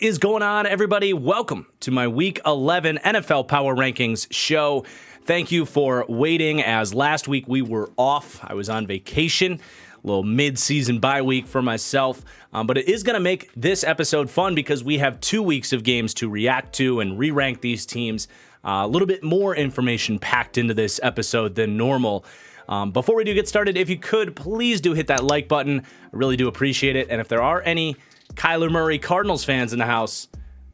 is going on, everybody? Welcome to my Week 11 NFL Power Rankings show. Thank you for waiting, as last week we were off. I was on vacation, a little mid-season bye week for myself, but it is going to make this episode fun because we have 2 weeks of games to react to and re-rank these teams. A little bit more information packed into this episode than normal. Before we do get started, if you could, please do hit that like button. I really do appreciate it. And if there are any Kyler Murray Cardinals fans in the house,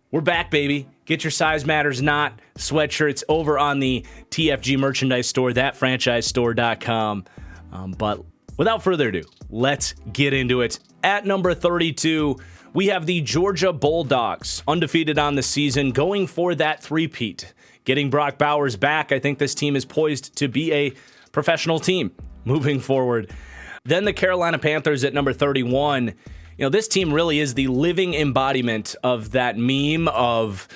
we're back, baby. Get your Size Matters Not sweatshirts over on the TFG merchandise store, thatfranchisestore.com. But without further ado, let's get into it. At number 32, we have the Georgia Bulldogs, undefeated on the season, going for that three-peat. Getting Brock Bowers back, I think this team is poised to be a professional team moving forward. Then the Carolina Panthers at number 31. You know, this team really is the living embodiment of that meme of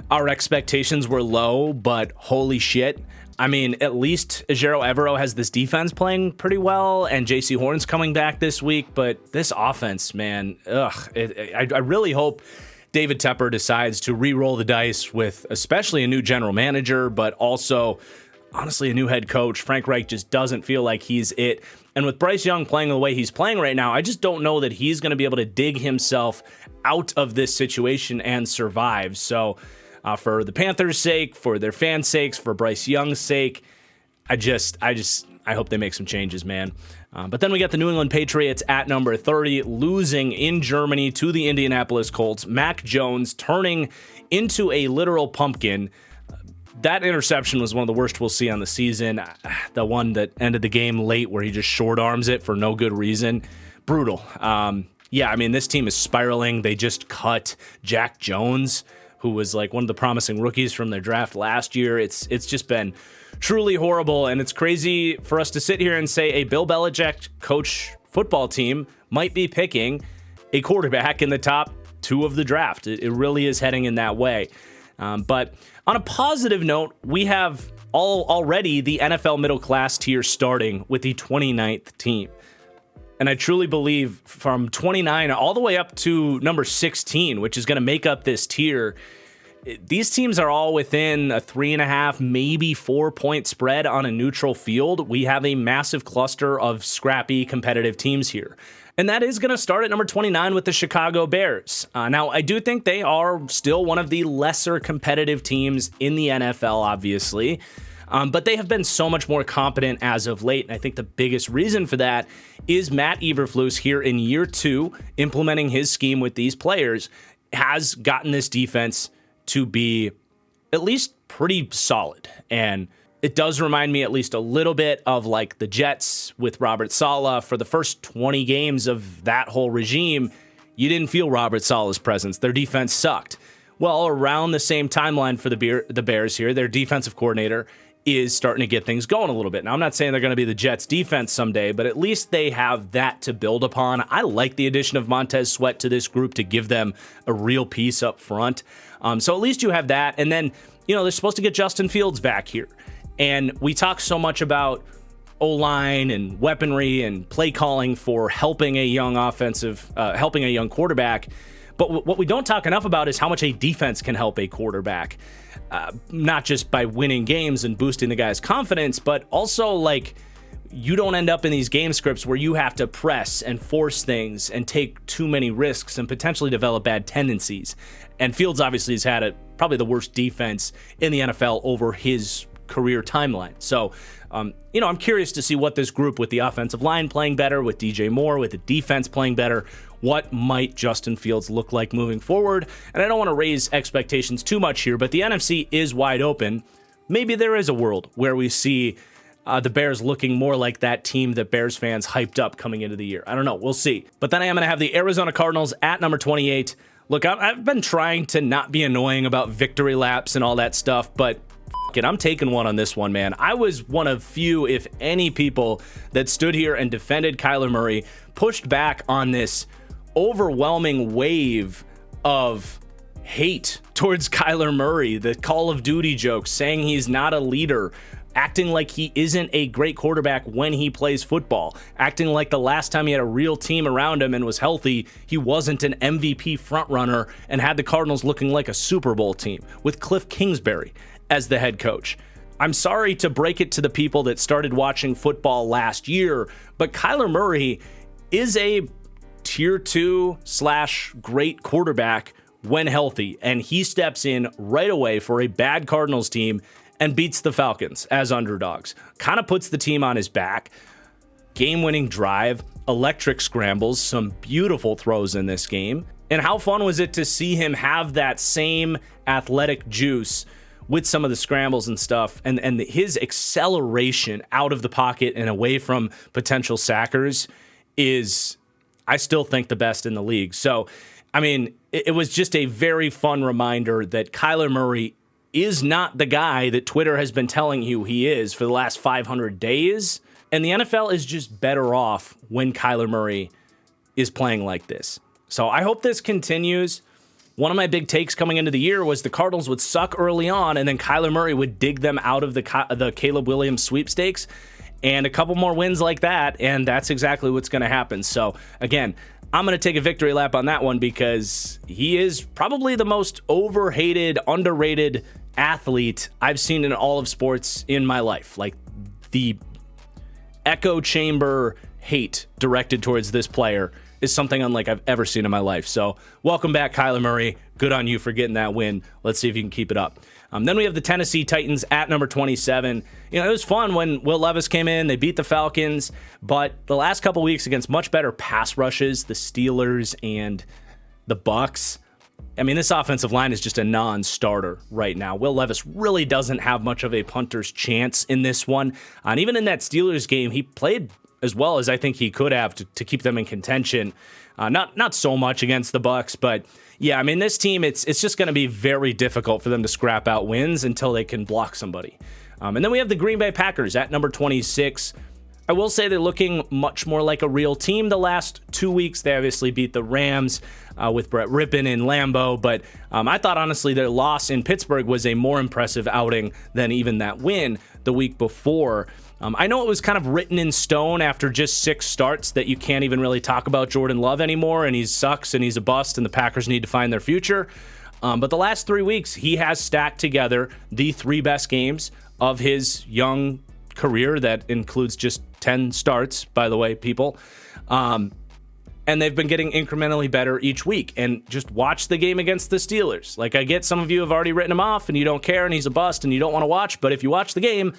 our expectations were low, but holy shit. I mean, at least Ejiro Evero has this defense playing pretty well, and JC Horn's coming back this week, but this offense, man, I really hope David Tepper decides to re-roll the dice with especially a new general manager, but also, honestly, a new head coach. Frank Reich just doesn't feel like he's it. And with Bryce Young playing the way he's playing right now, I just don't know that he's going to be able to dig himself out of this situation and survive. So for the Panthers' sake, for their fans' sakes, for Bryce Young's sake, I hope they make some changes, man. But then we got the New England Patriots at number 30, losing in Germany to the Indianapolis Colts. Mac Jones turning into a literal pumpkin. That interception was one of the worst we'll see on the season. The one that ended the game late where he just short arms it for no good reason. Brutal. Yeah, I mean, this team is spiraling. They just cut Jack Jones, who was like one of the promising rookies from their draft last year. It's just been truly horrible, and it's crazy for us to sit here and say a Bill Belichick coach football team might be picking a quarterback in the top 2 of the draft. It really is heading in that way. But on a positive note, we have already the NFL middle class tier starting with the 29th team. And I truly believe from 29 all the way up to number 16, which is going to make up this tier, these teams are all within a 3.5, maybe 4-point spread on a neutral field. We have a massive cluster of scrappy competitive teams here. And that is going to start at number 29 with the Chicago Bears. Now, I do think they are still one of the lesser competitive teams in the NFL, obviously. But they have been so much more competent as of late. And I think the biggest reason for that is Matt Eberflus here in year 2, implementing his scheme with these players, has gotten this defense to be at least pretty solid. And it does remind me at least a little bit of like the Jets with Robert Saleh. For the first 20 games of that whole regime, you didn't feel Robert Saleh's presence. Their defense sucked. Well, around the same timeline for the Bears here, their defensive coordinator is starting to get things going a little bit. Now, I'm not saying they're going to be the Jets defense someday, but at least they have that to build upon. I like the addition of Montez Sweat to this group to give them a real piece up front. So at least you have that. And then, you know, they're supposed to get Justin Fields back here. And we talk so much about O-line and weaponry and play calling for helping a young quarterback. But what we don't talk enough about is how much a defense can help a quarterback. Not just by winning games and boosting the guy's confidence, but also like you don't end up in these game scripts where you have to press and force things and take too many risks and potentially develop bad tendencies. And Fields obviously has had probably the worst defense in the NFL over his career timeline. So, I'm curious to see what this group with the offensive line playing better, with DJ Moore, with the defense playing better, what might Justin Fields look like moving forward? And I don't want to raise expectations too much here, but the NFC is wide open. Maybe there is a world where we see the Bears looking more like that team that Bears fans hyped up coming into the year. I don't know. We'll see. But then I am going to have the Arizona Cardinals at number 28. Look, I've been trying to not be annoying about victory laps and all that stuff, but I'm taking one on this one, man. I was one of few, if any, people that stood here and defended Kyler Murray, pushed back on this overwhelming wave of hate towards Kyler Murray, the Call of Duty jokes, saying he's not a leader, acting like he isn't a great quarterback when he plays football, acting like the last time he had a real team around him and was healthy, he wasn't an MVP frontrunner and had the Cardinals looking like a Super Bowl team with Cliff Kingsbury as the head coach. I'm sorry to break it to the people that started watching football last year, but Kyler Murray is a tier 2 / great quarterback when healthy, and he steps in right away for a bad Cardinals team and beats the Falcons as underdogs. Kind of puts the team on his back. Game-winning drive, electric scrambles, some beautiful throws in this game. And how fun was it to see him have that same athletic juice with some of the scrambles and stuff, and his acceleration out of the pocket and away from potential sackers is, I still think, the best in the league. So, I mean, it was just a very fun reminder that Kyler Murray is not the guy that Twitter has been telling you he is for the last 500 days. And the NFL is just better off when Kyler Murray is playing like this. So I hope this continues. One of my big takes coming into the year was the Cardinals would suck early on, and then Kyler Murray would dig them out of the Caleb Williams sweepstakes. And a couple more wins like that, and that's exactly what's going to happen. So, again, I'm going to take a victory lap on that one because he is probably the most overhated, underrated athlete I've seen in all of sports in my life. Like, the echo chamber hate directed towards this player is something unlike I've ever seen in my life. So, welcome back, Kyler Murray. Good on you for getting that win. Let's see if you can keep it up. Then we have the Tennessee Titans at number 27. You know, it was fun when Will Levis came in. They beat the Falcons. But the last couple weeks against much better pass rushes, the Steelers and the Bucks, I mean, this offensive line is just a non-starter right now. Will Levis really doesn't have much of a punter's chance in this one. And even in that Steelers game, he played as well as I think he could have to keep them in contention. Not so much against the Bucks, but yeah, I mean, this team, it's just going to be very difficult for them to scrap out wins until they can block somebody. And then we have the Green Bay Packers at number 26. I will say they're looking much more like a real team the last 2 weeks. They obviously beat the Rams with Brett Rippon in Lambeau, but I thought, honestly, their loss in Pittsburgh was a more impressive outing than even that win the week before. I know it was kind of written in stone after just 6 starts that you can't even really talk about Jordan Love anymore, and he sucks and he's a bust, and the Packers need to find their future. But the last 3 weeks, he has stacked together the 3 best games of his young career. That includes just 10 starts, by the way, people. And they've been getting incrementally better each week. And just watch the game against the Steelers. Like, I get some of you have already written him off and you don't care and he's a bust and you don't want to watch, but if you watch the game,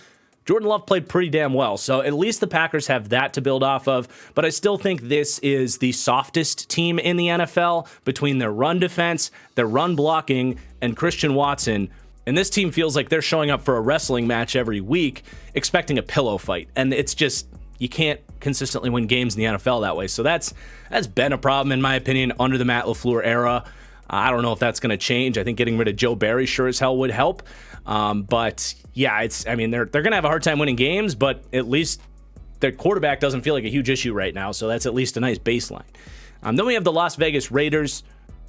Jordan Love played pretty damn well. So at least the Packers have that to build off of. But I still think this is the softest team in the NFL between their run defense, their run blocking, and Christian Watson. And this team feels like they're showing up for a wrestling match every week, expecting a pillow fight. And it's just, you can't consistently win games in the NFL that way. So that's been a problem, in my opinion, under the Matt LaFleur era. I don't know if that's going to change. I think getting rid of Joe Barry sure as hell would help. But yeah, they're going to have a hard time winning games, but at least their quarterback doesn't feel like a huge issue right now. So that's at least a nice baseline. Then we have the Las Vegas Raiders.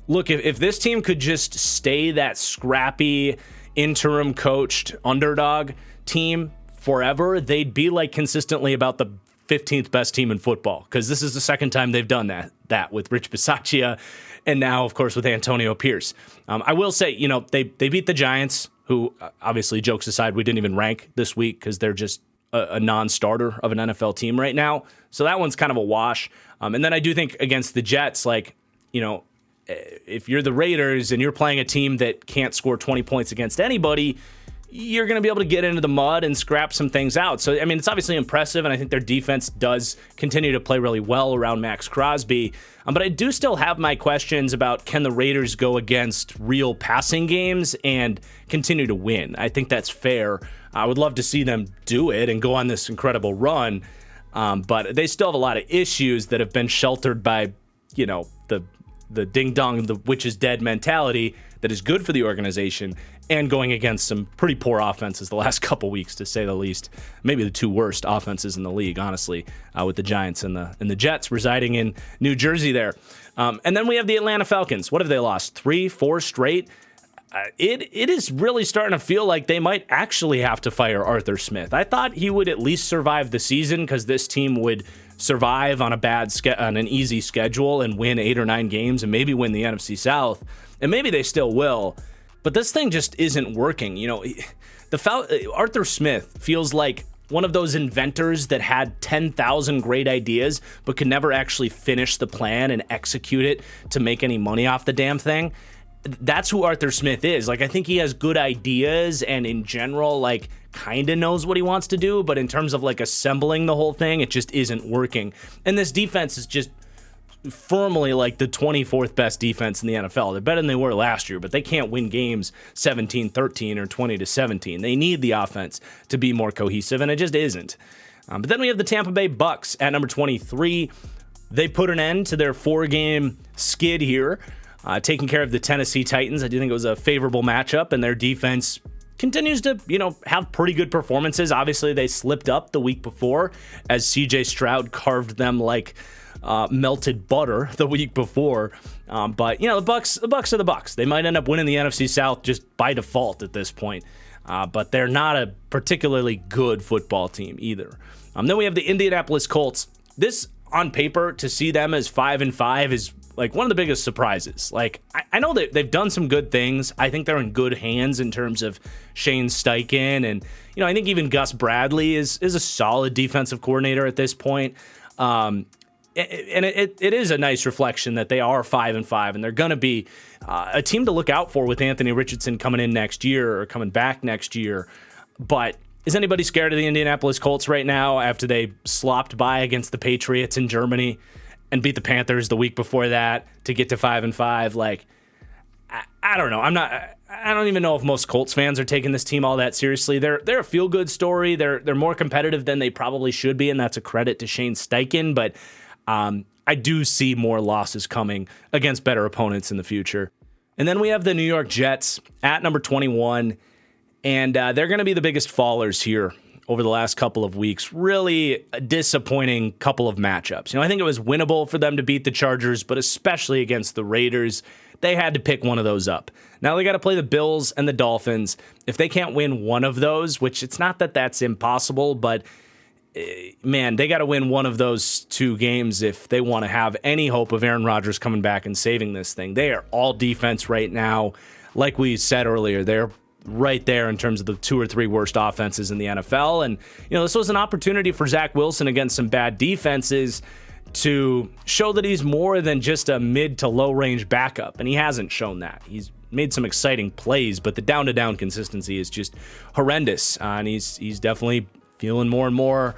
Look, if this team could just stay that scrappy, interim coached underdog team forever, they'd be like consistently about the 15th best team in football, because this is the second time they've done that with Rich Bisaccia, and now, of course, with Antonio Pierce. I will say, they beat the Giants, who, obviously, jokes aside, we didn't even rank this week because they're just a non-starter of an NFL team right now. So that one's kind of a wash. And then I do think against the Jets, if you're the Raiders and you're playing a team that can't score 20 points against anybody, you're going to be able to get into the mud and scrap some things out. So, it's obviously impressive, and I think their defense does continue to play really well around Max Crosby. But I do still have my questions about, can the Raiders go against real passing games and continue to win? I think that's fair. I would love to see them do it and go on this incredible run. But they still have a lot of issues that have been sheltered by, the ding-dong, the witch is dead mentality that is good for the organization, and going against some pretty poor offenses the last couple weeks, to say the least. Maybe the 2 worst offenses in the league, honestly, with the Giants and the Jets residing in New Jersey there. And then we have the Atlanta Falcons. What have they lost? 3, 4 straight? it is really starting to feel like they might actually have to fire Arthur Smith. I thought he would at least survive the season because this team would survive on on an easy schedule and win 8 or 9 games and maybe win the NFC South, and maybe they still will. But this thing just isn't working. Arthur Smith feels like one of those inventors that had 10,000 great ideas but could never actually finish the plan and execute it to make any money off the damn thing. That's who Arthur Smith is. I think he has good ideas and in general, kind of knows what he wants to do, but in terms of assembling the whole thing, it just isn't working. And this defense is just firmly the 24th best defense in the NFL. They're better than they were last year, but they can't win games 17-13 or 20-17. They need the offense to be more cohesive, and it just isn't. But then we have the Tampa Bay Bucks at number 23. They put an end to their 4-game skid here, taking care of the Tennessee Titans. I do think it was a favorable matchup, and their defense continues to, have pretty good performances. Obviously, they slipped up the week before as CJ Stroud carved them like melted butter the week before. But the Bucks are the Bucks. They might end up winning the NFC South just by default at this point. But they're not a particularly good football team either. Then we have the Indianapolis Colts. This, on paper, to see them as 5-5 is one of the biggest surprises. I know that they've done some good things. I think they're in good hands in terms of Shane Steichen. And, I think even Gus Bradley is a solid defensive coordinator at this point. And it is a nice reflection that they are 5-5, and they're going to be a team to look out for with Anthony Richardson coming in next year or coming back next year. But is anybody scared of the Indianapolis Colts right now after they slopped by against the Patriots in Germany and beat the Panthers the week before that to get to 5-5? I don't know. I don't even know if most Colts fans are taking this team all that seriously. They're a feel-good story. They're more competitive than they probably should be, and that's a credit to Shane Steichen. But I do see more losses coming against better opponents in the future. And then we have the New York Jets at number 21, and they're going to be the biggest fallers here over the last couple of weeks. Really a disappointing couple of matchups. I think it was winnable for them to beat the Chargers, but especially against the Raiders, they had to pick one of those up. Now they got to play the Bills and the Dolphins. If they can't win one of those, which it's not that that's impossible, but man, they got to win one of those 2 games if they want to have any hope of Aaron Rodgers coming back and saving this thing. They are all defense right now. Like we said earlier, they're right there in terms of the 2 or 3 worst offenses in the NFL. And, this was an opportunity for Zach Wilson against some bad defenses to show that he's more than just a mid to low range backup. And he hasn't shown that. He's made some exciting plays, but the down-to-down consistency is just horrendous. And he's definitely feeling more and more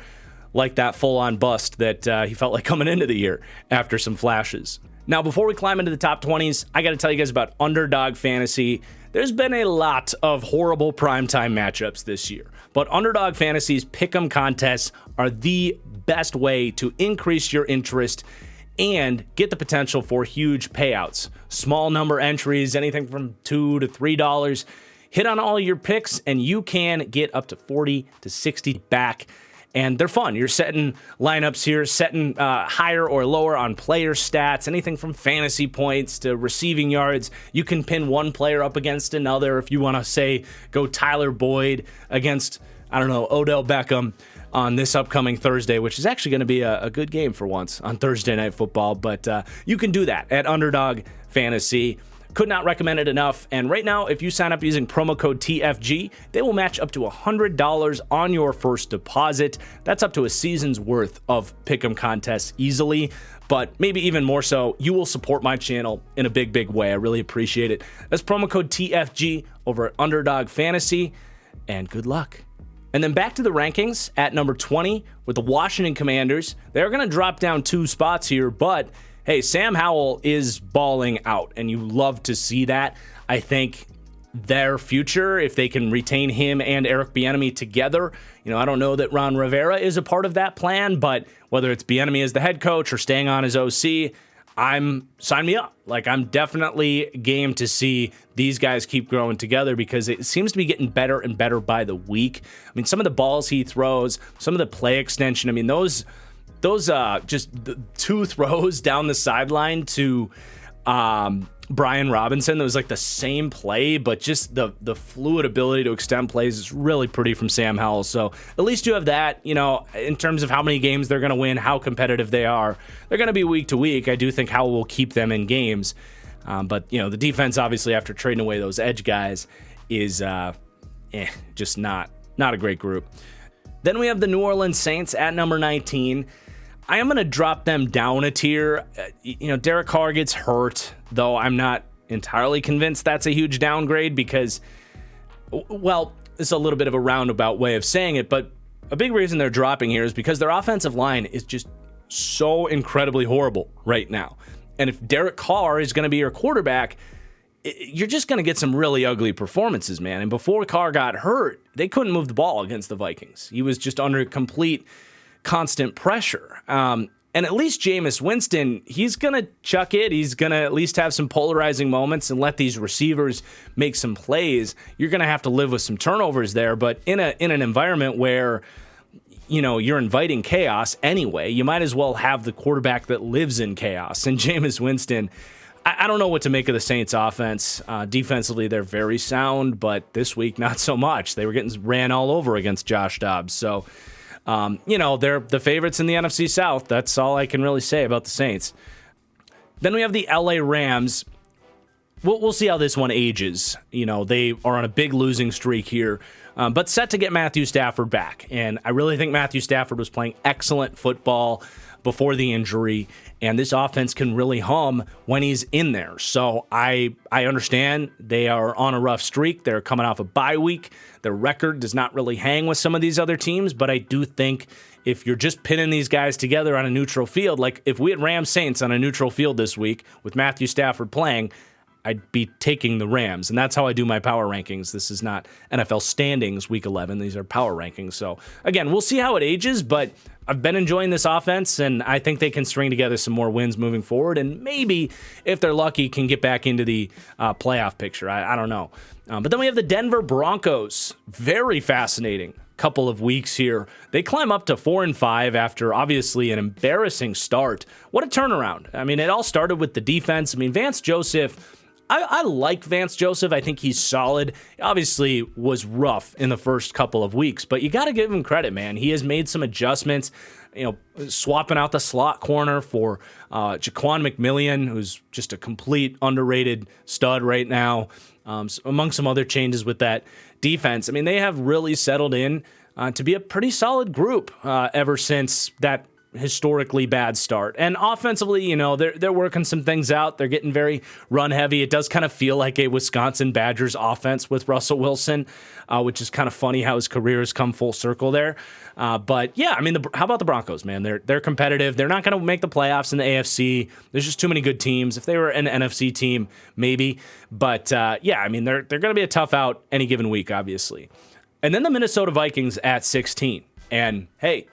like that full-on bust that he felt like coming into the year after some flashes. Now, before we climb into the top 20s, I got to tell you guys about Underdog Fantasy. There's been a lot of horrible primetime matchups this year, but Underdog Fantasy's pick'em contests are the best way to increase your interest and get the potential for huge payouts. Small number entries, anything from $2 to $3. Hit on all your picks, and you can get up to 40 to 60 back. And they're fun. You're setting lineups here, setting higher or lower on player stats, anything from fantasy points to receiving yards. You can pin one player up against another if you want to, say, go Tyler Boyd against, Odell Beckham on this upcoming Thursday, which is actually going to be a good game for once on Thursday Night Football. But you can do that at Underdog Fantasy. Could not recommend it enough. And right now, if you sign up using promo code TFG, they will match up to $100 on your first deposit. That's up to a season's worth of pick'em contests easily. But maybe even more so, you will support my channel in a big, big way. I really appreciate it. That's promo code TFG over at Underdog Fantasy. And good luck. And then back to the rankings at number 20 with the Washington Commanders. They're going to drop down 2 spots here, but hey, Sam Howell is balling out, and you love to see that. I think their future, if they can retain him and Eric Bieniemy together, I don't know that Ron Rivera is a part of that plan, but whether it's Bieniemy as the head coach or staying on as OC, sign me up. I'm definitely game to see these guys keep growing together because it seems to be getting better and better by the week. Some of the balls he throws, some of the play extension, those just the 2 throws down the sideline to Brian Robinson. That was like the same play, but just the fluid ability to extend plays is really pretty from Sam Howell. So at least you have that, in terms of how many games they're going to win, how competitive they are. They're going to be week to week. I do think Howell will keep them in games. But, the defense, obviously, after trading away those edge guys, is just not a great group. Then we have the New Orleans Saints at number 19. I am going to drop them down a tier. Derek Carr gets hurt, though I'm not entirely convinced that's a huge downgrade because, well, it's a little bit of a roundabout way of saying it, but a big reason they're dropping here is because their offensive line is just so incredibly horrible right now. And if Derek Carr is going to be your quarterback, you're just going to get some really ugly performances, man. And before Carr got hurt, they couldn't move the ball against the Vikings. He was just under complete constant pressure. And at least Jameis Winston, he's going to chuck it. He's going to at least have some polarizing moments and let these receivers make some plays. You're going to have to live with some turnovers there. But in an environment where, you're inviting chaos anyway, you might as well have the quarterback that lives in chaos. And Jameis Winston, I don't know what to make of the Saints offense. Defensively, they're very sound, but this week, not so much. They were getting ran all over against Josh Dobbs. So, they're the favorites in the NFC South. That's all I can really say about the Saints. Then we have the LA Rams. We'll see how this one ages. They are on a big losing streak here, but set to get Matthew Stafford back. And I really think Matthew Stafford was playing excellent football before the injury, and this offense can really hum when he's in there. So I understand they are on a rough streak. They're coming off a bye week. Their record does not really hang with some of these other teams, but I do think if you're just pinning these guys together on a neutral field, like if we had Rams Saints on a neutral field this week with Matthew Stafford playing, I'd be taking the Rams, and that's how I do my power rankings. This is not NFL standings week 11. These are power rankings. So, again, we'll see how it ages, but I've been enjoying this offense, and I think they can string together some more wins moving forward, and maybe, if they're lucky, can get back into the playoff picture. I don't know. But then we have the Denver Broncos. Very fascinating couple of weeks here. They climb up to 4-5 after obviously an embarrassing start. What a turnaround. I mean, it all started with the defense. I mean, Vance Joseph, I like Vance Joseph. I think he's solid. Obviously was rough in the first couple of weeks, but you got to give him credit, man. He has made some adjustments, swapping out the slot corner for Jaquan McMillian, who's just a complete underrated stud right now, among some other changes with that defense. I mean, they have really settled in to be a pretty solid group ever since that historically bad start. And offensively, they're working some things out. They're getting very run heavy. It does kind of feel like a Wisconsin Badgers offense with Russell Wilson, which is kind of funny how his career has come full circle there. But yeah, I mean, how about the Broncos, man? They're competitive. They're not going to make the playoffs in the AFC. There's just too many good teams. If they were an NFC team, maybe. But yeah, I mean, they're going to be a tough out any given week, obviously. And then the Minnesota Vikings at 16. And hey,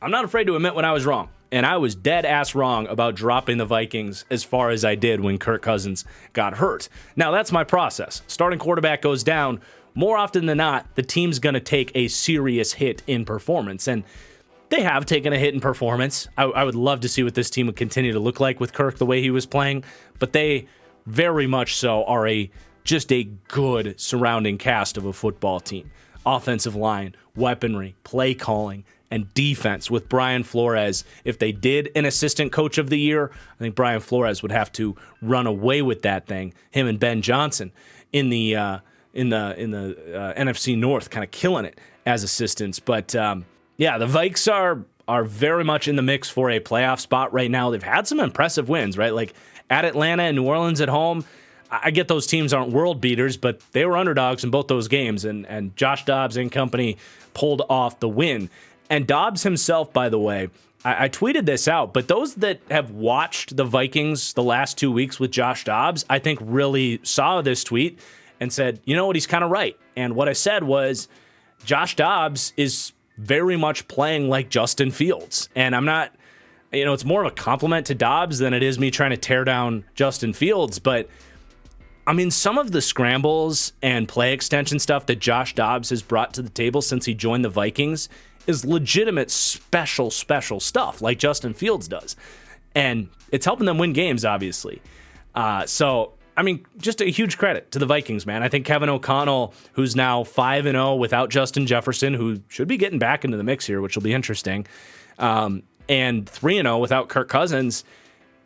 I'm not afraid to admit when I was wrong. And I was dead ass wrong about dropping the Vikings as far as I did when Kirk Cousins got hurt. Now, that's my process. Starting quarterback goes down. More often than not, the team's going to take a serious hit in performance. And they have taken a hit in performance. I would love to see what this team would continue to look like with Kirk the way he was playing. But they very much so are just a good surrounding cast of a football team. Offensive line, weaponry, play calling, and defense with Brian Flores. If they did an assistant coach of the year, I think Brian Flores would have to run away with that thing. Him and Ben Johnson in the NFC North, kind of killing it as assistants. But yeah, the Vikes are very much in the mix for a playoff spot right now. They've had some impressive wins, right? Like at Atlanta and New Orleans at home. I get those teams aren't world beaters, but they were underdogs in both those games, and Josh Dobbs and company pulled off the win. And Dobbs himself, by the way, I tweeted this out, but those that have watched the Vikings the last 2 weeks with Josh Dobbs, I think really saw this tweet and said, you know what, he's kind of right. And what I said was, Josh Dobbs is very much playing like Justin Fields. And I'm not, it's more of a compliment to Dobbs than it is me trying to tear down Justin Fields, but I mean, some of the scrambles and play extension stuff that Josh Dobbs has brought to the table since he joined the Vikings is legitimate special stuff like Justin Fields does. And it's helping them win games, obviously. So I mean, just a huge credit to the Vikings, man. I think Kevin O'Connell, who's now 5-0 without Justin Jefferson, who should be getting back into the mix here, which will be interesting, and 3-0 without Kirk Cousins.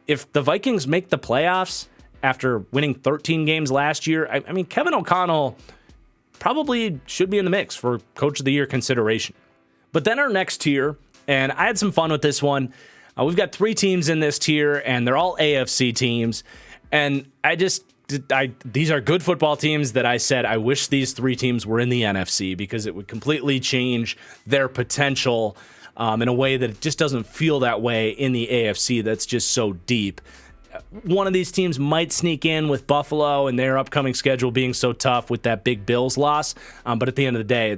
If the Vikings make the playoffs after winning 13 games last year, I mean, Kevin O'Connell probably should be in the mix for Coach of the Year consideration. But then our next tier, and I had some fun with this one. We've got 3 teams in this tier, and they're all AFC teams. And these are good football teams that I said I wish these 3 teams were in the NFC because it would completely change their potential in a way that it just doesn't feel that way in the AFC that's just so deep. One of these teams might sneak in with Buffalo and their upcoming schedule being so tough with that big Bills loss. But at the end of the day,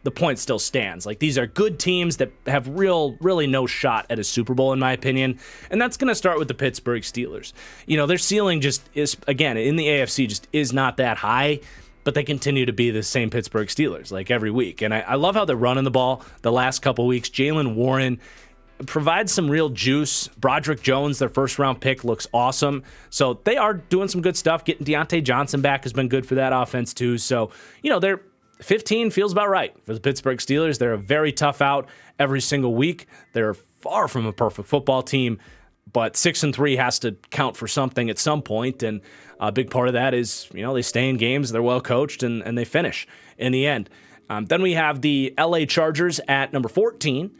the point still stands. Like, these are good teams that have really no shot at a Super Bowl, in my opinion. And that's going to start with the Pittsburgh Steelers. You know, their ceiling just is, again, in the AFC just is not that high, but they continue to be the same Pittsburgh Steelers, like, every week. And I love how they're running the ball the last couple weeks. Jalen Warren provides some real juice. Broderick Jones, their first-round pick, looks awesome. So they are doing some good stuff. Getting Deontay Johnson back has been good for that offense, too. So, you know, they're 15 feels about right for the Pittsburgh Steelers. They're a very tough out every single week. They're far from a perfect football team, but 6-3 has to count for something at some point, and a big part of that is, you know, they stay in games, they're well coached, and they finish in the end. Then we have the LA Chargers at number 14.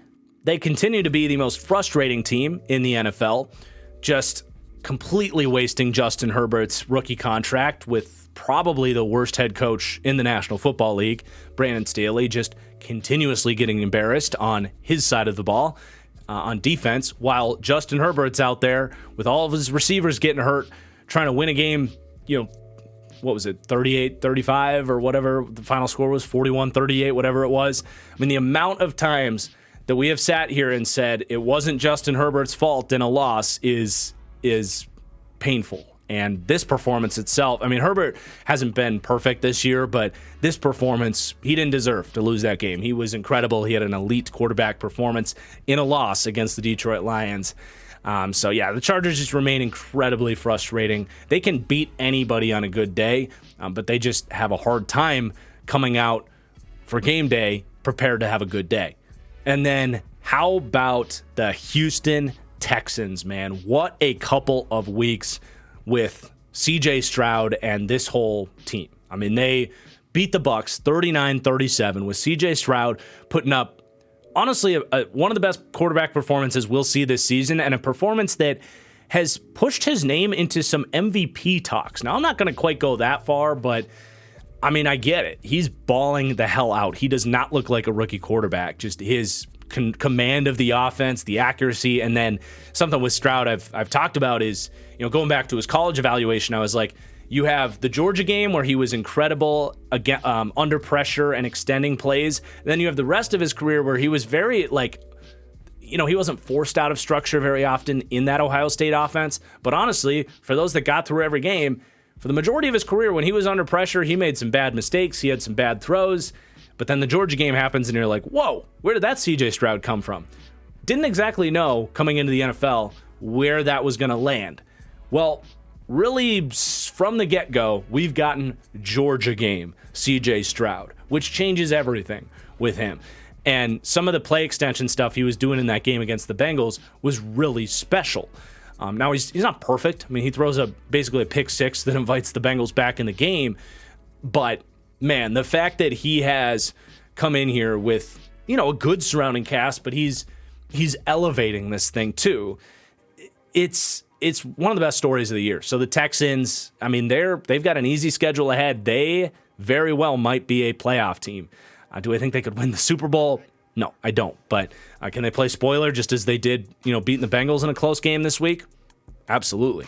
They continue to be the most frustrating team in the NFL, just completely wasting Justin Herbert's rookie contract with probably the worst head coach in the National Football League, Brandon Staley, just continuously getting embarrassed on his side of the ball on defense, while Justin Herbert's out there with all of his receivers getting hurt, trying to win a game, you know, what was it, 38-35 or whatever the final score was, 41-38, whatever it was. I mean, the amount of times that we have sat here and said it wasn't Justin Herbert's fault in a loss is painful. And this performance itself, I mean, Herbert hasn't been perfect this year, but this performance, he didn't deserve to lose that game. He was incredible. He had an elite quarterback performance in a loss against the Detroit Lions. So, yeah, the Chargers just remain incredibly frustrating. They can beat anybody on a good day, but they just have a hard time coming out for game day prepared to have a good day. And then how about the Houston Texans, man? What a couple of weeks with CJ Stroud and this whole team. I mean, they beat the Bucs 39-37 with CJ Stroud putting up, honestly, one of the best quarterback performances we'll see this season, and a performance that has pushed his name into some MVP talks. Now, I'm not going to quite go that far, but I mean, I get it. He's balling the hell out. He does not look like a rookie quarterback. Just his command of the offense, the accuracy, and then something with Stroud I've talked about is, you know, going back to his college evaluation, I was like, you have the Georgia game where he was incredible again, under pressure and extending plays. And then you have the rest of his career where he was very, like, you know, he wasn't forced out of structure very often in that Ohio State offense. But honestly, for those that got through every game, for the majority of his career, when he was under pressure, he made some bad mistakes. He had some bad throws. But then the Georgia game happens, and you're like, whoa, where did that CJ Stroud come from? Didn't exactly know coming into the NFL where that was going to land. Well, really, from the get-go, we've gotten Georgia game CJ Stroud, which changes everything with him. And some of the play extension stuff he was doing in that game against the Bengals was really special. Now, he's not perfect. I mean, he throws basically a pick six that invites the Bengals back in the game. But, man, the fact that he has come in here with, you know, a good surrounding cast, but he's elevating this thing too. It's one of the best stories of the year. So the Texans, I mean, they've got an easy schedule ahead. They very well might be a playoff team. Do I think they could win the Super Bowl? No, I don't. But can they play spoiler just as they did, you know, beating the Bengals in a close game this week? Absolutely.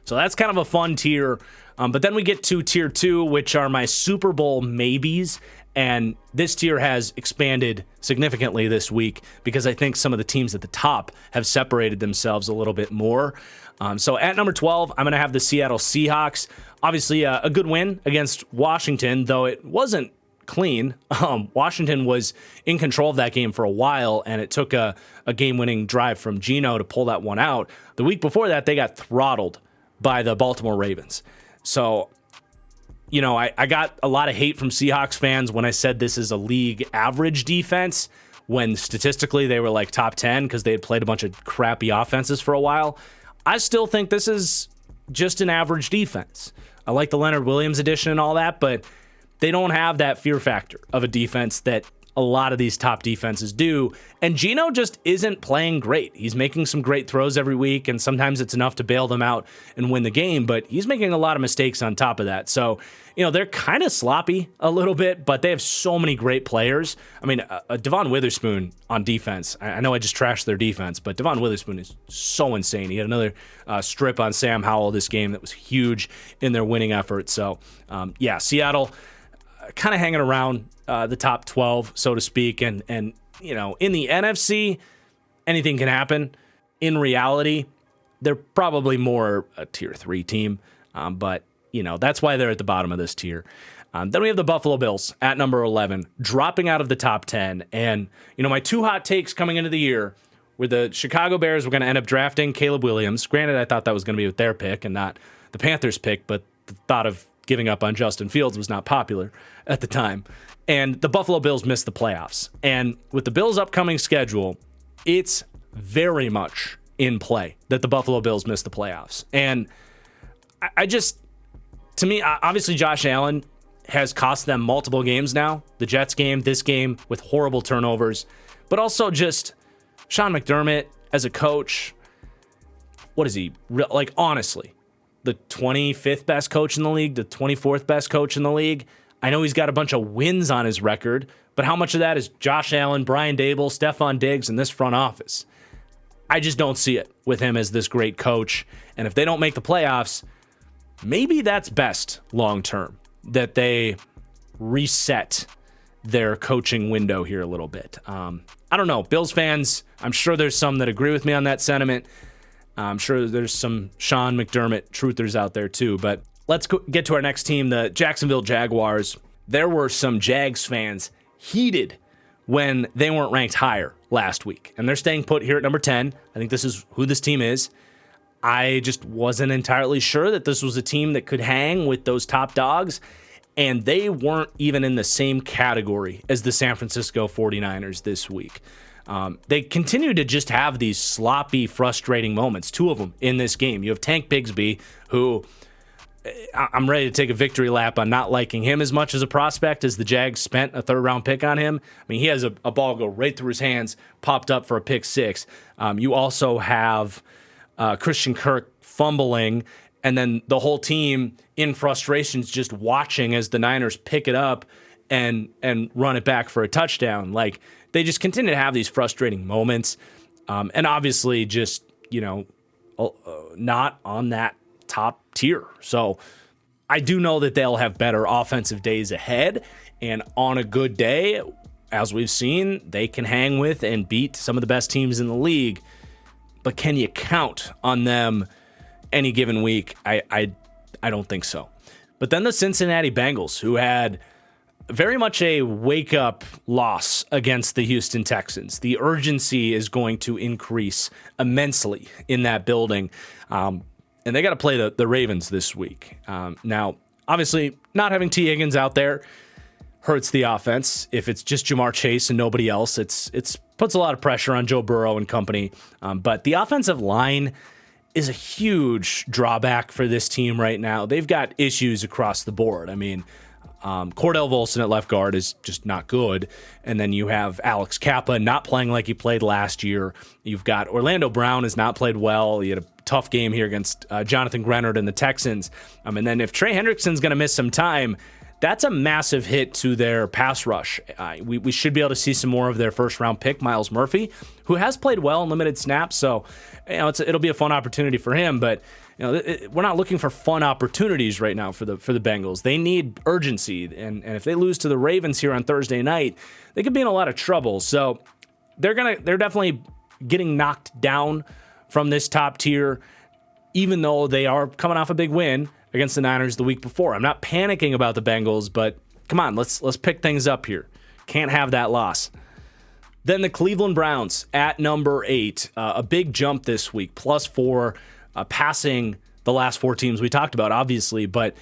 So that's kind of a fun tier. But then we get to tier 2, which are my Super Bowl maybes. And this tier has expanded significantly this week because I think some of the teams at the top have separated themselves a little bit more. So at number 12, I'm going to have the Seattle Seahawks. Obviously, a good win against Washington, though it wasn't clean. Washington was in control of that game for a while, and it took a game-winning drive from Geno to pull that one out. The week before that, they got throttled by the Baltimore Ravens. So, I got a lot of hate from Seahawks fans when I said this is a league average defense, when statistically they were like top 10 because they had played a bunch of crappy offenses for a while. I still think this is just an average defense. I like the Leonard Williams addition and all that, but they don't have that fear factor of a defense that a lot of these top defenses do. And Geno just isn't playing great. He's making some great throws every week, and sometimes it's enough to bail them out and win the game, but he's making a lot of mistakes on top of that. So, they're kind of sloppy a little bit, but they have so many great players. I mean, Devon Witherspoon on defense. I know I just trashed their defense, but Devon Witherspoon is so insane. He had another strip on Sam Howell this game that was huge in their winning effort. So, Seattle kind of hanging around the top 12, so to speak. And in the NFC, anything can happen. In reality, they're probably more a tier 3 team, but that's why they're at the bottom of this tier. Then we have the Buffalo Bills at number 11, dropping out of the top 10. And, my two hot takes coming into the year were the Chicago Bears were going to end up drafting Caleb Williams. Granted, I thought that was going to be with their pick and not the Panthers' pick, but the thought of giving up on Justin Fields was not popular at the time. And the Buffalo Bills missed the playoffs. And with the Bills' upcoming schedule, it's very much in play that the Buffalo Bills missed the playoffs. And to me, obviously Josh Allen has cost them multiple games now. The Jets game, this game, with horrible turnovers. But also just Sean McDermott as a coach. What is he? Honestly, the 25th best coach in the league, the 24th best coach in the league. I know he's got a bunch of wins on his record, but how much of that is Josh Allen, Brian Dable, Stephon Diggs, and this front office? I just don't see it with him as this great coach. And if they don't make the playoffs, maybe that's best long term, that they reset their coaching window here a little bit. I don't know. Bills fans, I'm sure there's some that agree with me on that sentiment. I'm sure there's some Sean McDermott truthers out there too, but let's get to our next team, the Jacksonville Jaguars. There were some Jags fans heated when they weren't ranked higher last week, and they're staying put here at number 10. I think this is who this team is. I just wasn't entirely sure that this was a team that could hang with those top dogs, and they weren't even in the same category as the San Francisco 49ers this week. They continue to just have these sloppy, frustrating moments, two of them in this game. You have Tank Bigsby, who I'm ready to take a victory lap on not liking him as much as a prospect as the Jags spent a third-round pick on him. I mean, he has a ball go right through his hands, popped up for a pick six. You also have Christian Kirk fumbling, and then the whole team in frustrations just watching as the Niners pick it up and run it back for a touchdown. Like, they just continue to have these frustrating moments. And obviously just, not on that top tier. So I do know that they'll have better offensive days ahead. And on a good day, as we've seen, they can hang with and beat some of the best teams in the league. But can you count on them any given week? I don't think so. But then the Cincinnati Bengals, who had very much a wake-up loss against the Houston Texans. The urgency is going to increase immensely in that building. And they got to play the Ravens this week. Now, obviously, not having T. Higgins out there hurts the offense. If it's just Jamar Chase and nobody else, it's puts a lot of pressure on Joe Burrow and company. But the offensive line is a huge drawback for this team right now. They've got issues across the board. I mean, Cordell Volson at left guard is just not good. And then you have Alex Kappa not playing like he played last year. You've got Orlando Brown has not played well. He had a tough game here against Jonathan Grenard and the Texans. And then if Trey Hendrickson's going to miss some time, that's a massive hit to their pass rush. We should be able to see some more of their first-round pick, Myles Murphy, who has played well in limited snaps. So it'll be a fun opportunity for him. But we're not looking for fun opportunities right now for the Bengals. They need urgency, and if they lose to the Ravens here on Thursday night, they could be in a lot of trouble. So they're definitely getting knocked down from this top tier, even though they are coming off a big win against the Niners the week before. I'm not panicking about the Bengals, but come on, let's pick things up here. Can't have that loss. Then the Cleveland Browns at number 8, a big jump this week, +4, passing the last 4 teams we talked about, obviously, but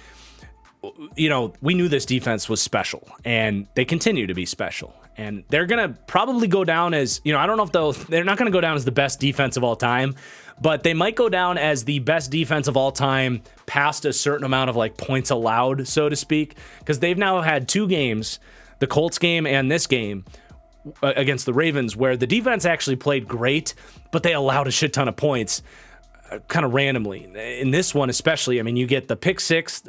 we knew this defense was special, and they continue to be special. And they're going to probably go down as, I don't know if they're not going to go down as the best defense of all time, but they might go down as the best defense of all time past a certain amount of like points allowed, so to speak, because they've now had 2 games, the Colts game and this game against the Ravens, where the defense actually played great, but they allowed a shit ton of points kind of randomly. In this one especially, you get the pick 6,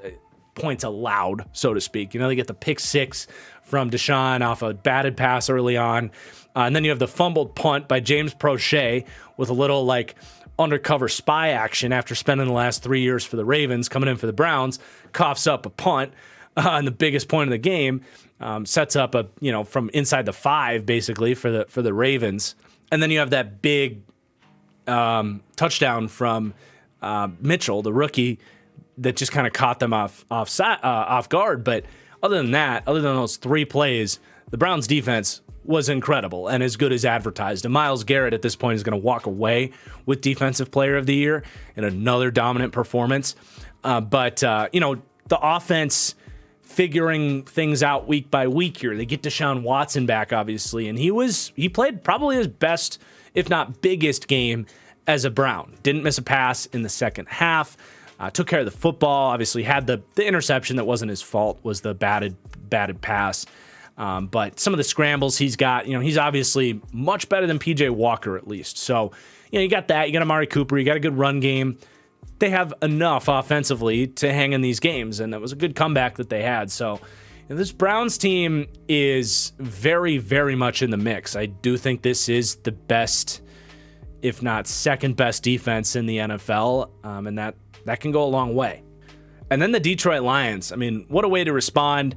points allowed, so to speak. They get the pick 6 from Deshaun off a batted pass early on. And then you have the fumbled punt by James Prochet with a little like undercover spy action after spending the last 3 years for the Ravens, coming in for the Browns, coughs up a punt on the biggest point of the game, sets up from inside the 5 basically for the Ravens. And then you have that big touchdown from Mitchell, the rookie, that just kind of caught them off guard. But other than those 3 plays, the Browns defense was incredible and as good as advertised. And Myles Garrett at this point is going to walk away with Defensive Player of the Year in another dominant performance. But the offense figuring things out week by week here. They get Deshaun Watson back, obviously, and he played probably his best, if not biggest game as a Brown. Didn't miss a pass in the second half. Took care of the football. Obviously had the interception that wasn't his fault, was the batted pass. But some of the scrambles he's got, he's obviously much better than PJ Walker at least. So, you got that. You got Amari Cooper. You got a good run game. They have enough offensively to hang in these games, and that was a good comeback that they had. So, this Browns team is very, very much in the mix. I do think this is the best, if not second best defense in the NFL, and that can go a long way. And then the Detroit Lions. What a way to respond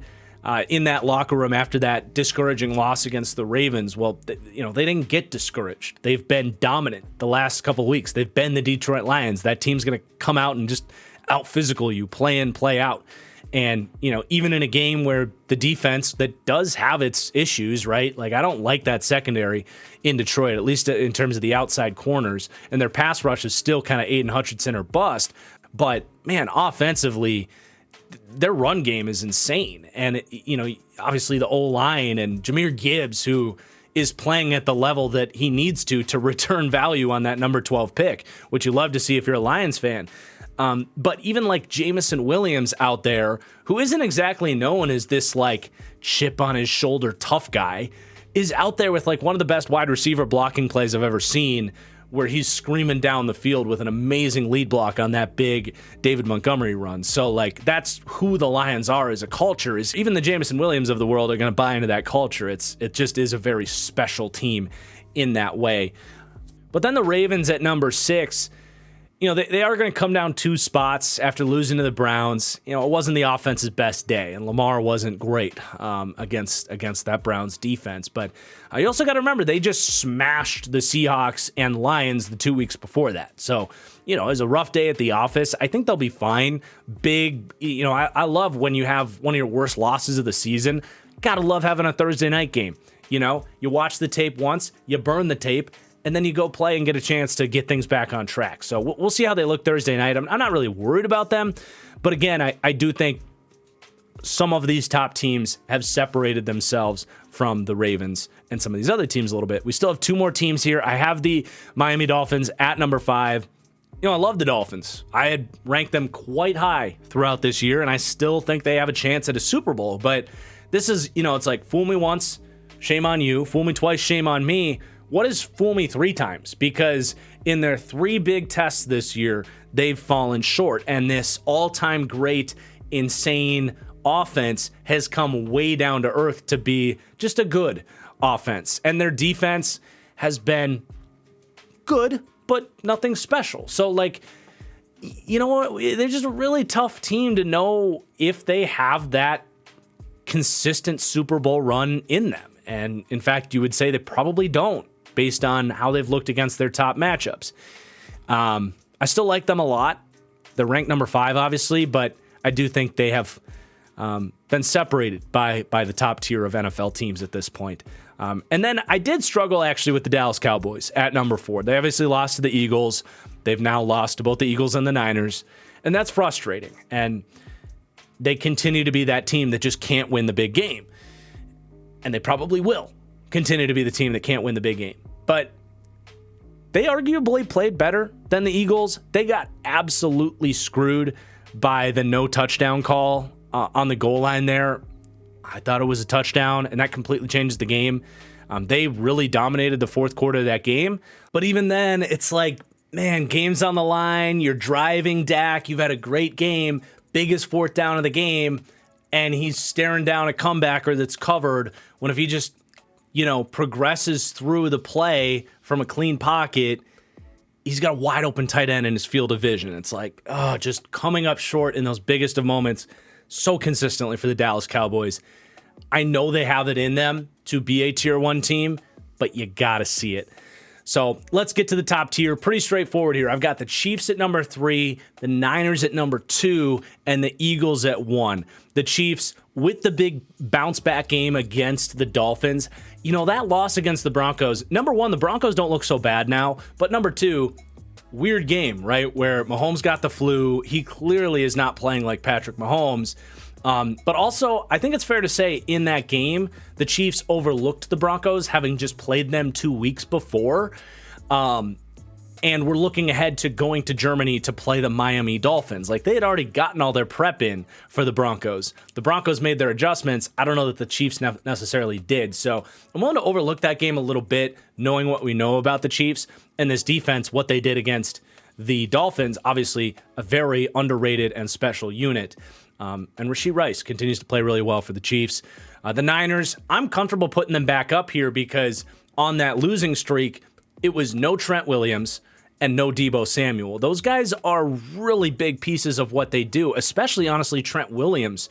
in that locker room after that discouraging loss against the Ravens. Well, they didn't get discouraged. They've been dominant the last couple of weeks. They've been the Detroit Lions. That team's going to come out and just out-physical you, play in, play out. And, even in a game where the defense that does have its issues, right? Like, I don't like that secondary in Detroit, at least in terms of the outside corners. And their pass rush is still kind of Aiden Hutchinson or bust. But, man, offensively, their run game is insane. And, obviously the O-line and Jahmyr Gibbs, who is playing at the level that he needs to return value on that number 12 pick, which you love to see if you're a Lions fan. But even like Jamison Williams out there, who isn't exactly known as this like chip on his shoulder tough guy, is out there with like one of the best wide receiver blocking plays I've ever seen, where he's screaming down the field with an amazing lead block on that big David Montgomery run. So like that's who the Lions are as a culture. Is even the Jamison Williams of the world are going to buy into that culture. It just is a very special team in that way. But then the Ravens at number 6, they are going to come down 2 spots after losing to the Browns. It wasn't the offense's best day, and Lamar wasn't great against that Browns defense. But you also got to remember, they just smashed the Seahawks and Lions the 2 weeks before that. So, it was a rough day at the office. I think they'll be fine. Big, I love when you have one of your worst losses of the season. Got to love having a Thursday night game. You watch the tape once, you burn the tape, and then you go play and get a chance to get things back on track. So we'll see how they look Thursday night. I'm not really worried about them. But again, I do think some of these top teams have separated themselves from the Ravens and some of these other teams a little bit. We still have 2 more teams here. I have the Miami Dolphins at number 5. I love the Dolphins. I had ranked them quite high throughout this year, and I still think they have a chance at a Super Bowl. But this is, it's like fool me once, shame on you. Fool me twice, shame on me. What is fool me 3 times? Because in their 3 big tests this year, they've fallen short. And this all-time great, insane offense has come way down to earth to be just a good offense. And their defense has been good, but nothing special. So, like, you know what? They're just a really tough team to know if they have that consistent Super Bowl run in them. And in fact, you would say they probably don't, based on how they've looked against their top matchups. I still like them a lot. They're ranked number 5, obviously, but I do think they have been separated by the top tier of NFL teams at this point. And then I did struggle actually with the Dallas Cowboys at number 4. They obviously lost to the Eagles. They've now lost to both the Eagles and the Niners, and that's frustrating. And they continue to be that team that just can't win the big game. And they probably will continue to be the team that can't win the big game. But they arguably played better than the Eagles. They got absolutely screwed by the no touchdown call on the goal line there. I thought it was a touchdown, and that completely changes the game. They really dominated the fourth quarter of that game. But even then, it's like, man, game's on the line. You're driving Dak. You've had a great game. Biggest fourth down of the game. And he's staring down a comebacker that's covered when if he just, progresses through the play from a clean pocket, he's got a wide open tight end in his field of vision. It's like, just coming up short in those biggest of moments so consistently for the Dallas Cowboys. I know they have it in them to be a tier 1 team, but you got to see it. So let's get to the top tier. Pretty straightforward here. I've got the Chiefs at number 3, the Niners at number 2, and the Eagles at 1. The Chiefs, with the big bounce back game against the Dolphins, that loss against the Broncos, number 1, the Broncos don't look so bad now, but number 2, weird game, right? Where Mahomes got the flu. He clearly is not playing like Patrick Mahomes. But also, I think it's fair to say in that game, the Chiefs overlooked the Broncos, having just played them 2 weeks before. And we're looking ahead to going to Germany to play the Miami Dolphins. Like, they had already gotten all their prep in for the Broncos. The Broncos made their adjustments. I don't know that the Chiefs necessarily did. So I'm willing to overlook that game a little bit, knowing what we know about the Chiefs and this defense, what they did against the Dolphins. Obviously, a very underrated and special unit. And Rashee Rice continues to play really well for the Chiefs. The Niners, I'm comfortable putting them back up here because on that losing streak, it was no Trent Williams and no Deebo Samuel. Those guys are really big pieces of what they do, especially, honestly, Trent Williams,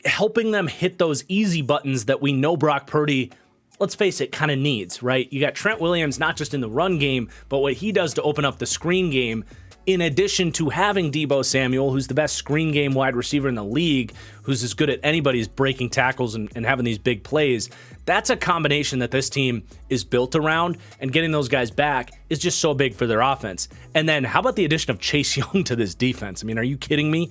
helping them hit those easy buttons that we know Brock Purdy, let's face it, kind of needs, right? You got Trent Williams not just in the run game, but what he does to open up the screen game, in addition to having Deebo Samuel, who's the best screen game wide receiver in the league, who's as good at anybody's breaking tackles and having these big plays. That's a combination that this team is built around, and getting those guys back is just so big for their offense. And then how about the addition of Chase Young to this defense? I mean, are you kidding me?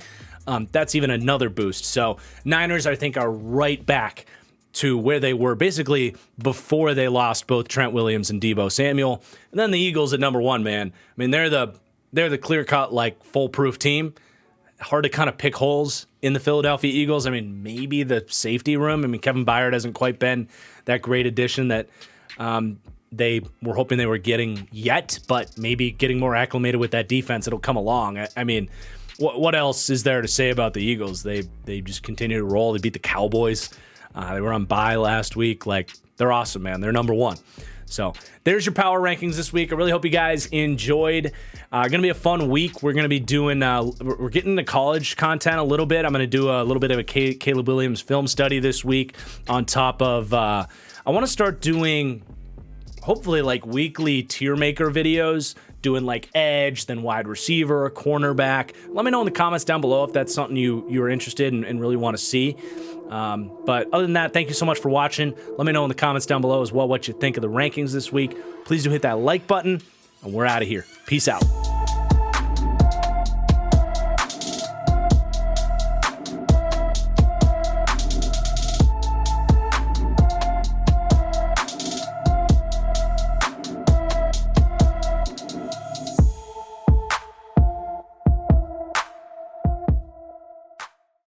That's even another boost. So Niners, I think, are right back to where they were basically before they lost both Trent Williams and Deebo Samuel. And then the Eagles at number 1, man. I mean, they're the clear-cut, like, foolproof team. Hard to kind of pick holes in the Philadelphia Eagles. I mean, maybe the safety room. I mean, Kevin Byard hasn't quite been that great addition that they were hoping they were getting yet, but maybe getting more acclimated with that defense, it'll come along. I mean, what else is there to say about the Eagles? They just continue to roll. They beat the Cowboys. They were on bye last week. Like, they're awesome, man. They're number 1. So there's your power rankings this week. I really hope you guys enjoyed. Going to be a fun week. We're going to be doing, we're getting into college content a little bit. I'm going to do a little bit of a Caleb Williams film study this week on top of, I want to start doing hopefully like weekly tier maker videos, doing like edge, then wide receiver, cornerback. Let me know in the comments down below if that's something you're interested in and really want to see. But other than that, thank you so much for watching. Let me know in the comments down below as well what you think of the rankings this week. Please do hit that like button, and we're out of here. Peace out.